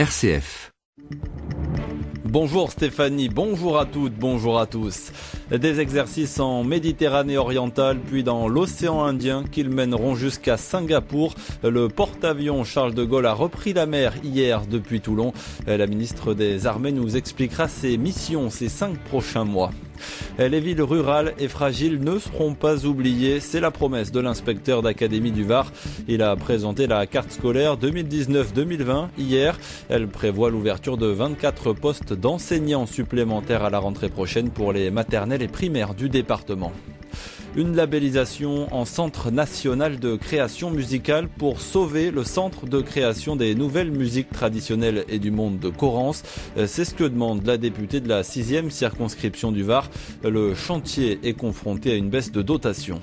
RCF. Bonjour Stéphanie, bonjour à toutes, bonjour à tous. Des exercices en Méditerranée orientale puis dans l'océan Indien qu'ils mèneront jusqu'à Singapour. Le porte-avions Charles de Gaulle a repris la mer hier depuis Toulon. La ministre des Armées nous expliquera ses missions ces 5 prochains mois. Les villes rurales et fragiles ne seront pas oubliées, c'est la promesse de l'inspecteur d'académie du Var. Il a présenté la carte scolaire 2019-2020 hier. Elle prévoit l'ouverture de 24 postes d'enseignants supplémentaires à la rentrée prochaine pour les maternelles et primaires du département. Une labellisation en Centre national de création musicale pour sauver le centre de création des nouvelles musiques traditionnelles et du monde de Corrence. C'est ce que demande la députée de la 6e circonscription du Var. Le chantier est confronté à une baisse de dotation.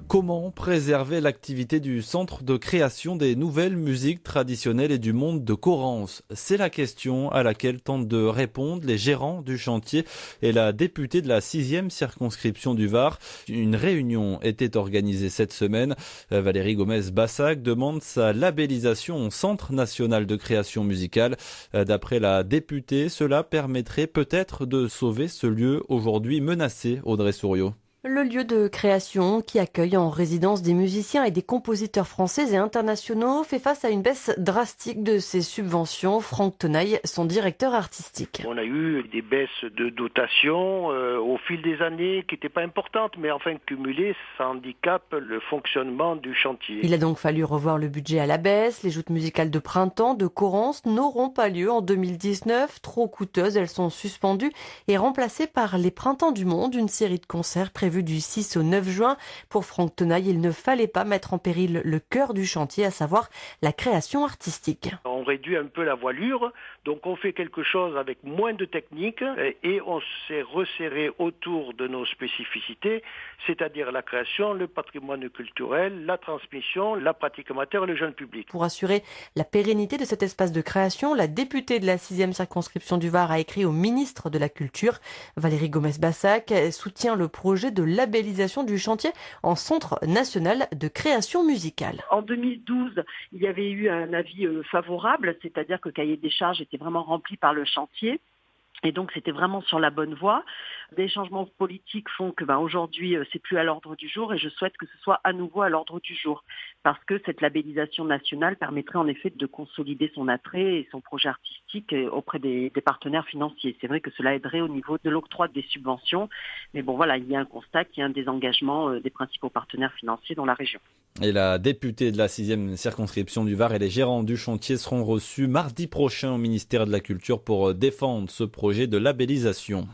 Comment préserver l'activité du centre de création des nouvelles musiques traditionnelles et du monde de Corrence? C'est la question à laquelle tentent de répondre les gérants du chantier et la députée de la 6e circonscription du Var. Une réunion était organisée cette semaine. Valérie Gomez-Bassac demande sa labellisation au Centre national de création musicale. D'après la députée, cela permettrait peut-être de sauver ce lieu aujourd'hui menacé, Audrey Souriau. Le lieu de création qui accueille en résidence des musiciens et des compositeurs français et internationaux fait face à une baisse drastique de ses subventions. Franck Tenaille, son directeur artistique. On a eu des baisses de dotation au fil des années qui n'étaient pas importantes, mais enfin cumulées, ça handicape le fonctionnement du chantier. Il a donc fallu revoir le budget à la baisse. Les joutes musicales de printemps de Corrence n'auront pas lieu en 2019. Trop coûteuses, elles sont suspendues et remplacées par les Printemps du Monde, une série de concerts prévus du 6 au 9 juin. Pour Franck Tenaille, il ne fallait pas mettre en péril le cœur du chantier, à savoir la création artistique. On réduit un peu la voilure, donc on fait quelque chose avec moins de technique et on s'est resserré autour de nos spécificités, c'est-à-dire la création, le patrimoine culturel, la transmission, la pratique amateur et le jeune public. Pour assurer la pérennité de cet espace de création, la députée de la 6e circonscription du Var a écrit au ministre de la Culture. Valérie Gomez-Bassac soutient le projet de labellisation du chantier en Centre national de création musicale. En 2012, il y avait eu un avis favorable, c'est-à-dire que le cahier des charges était vraiment rempli par le chantier. Et donc c'était vraiment sur la bonne voie. Des changements politiques font que aujourd'hui c'est plus à l'ordre du jour et je souhaite que ce soit à nouveau à l'ordre du jour parce que cette labellisation nationale permettrait en effet de consolider son attrait et son projet artistique auprès des partenaires financiers. C'est vrai que cela aiderait au niveau de l'octroi des subventions, mais bon voilà, il y a un constat qu'il y a un désengagement des principaux partenaires financiers dans la région. Et la députée de la 6e circonscription du Var et les gérants du chantier seront reçus mardi prochain au ministère de la Culture pour défendre ce projet de labellisation.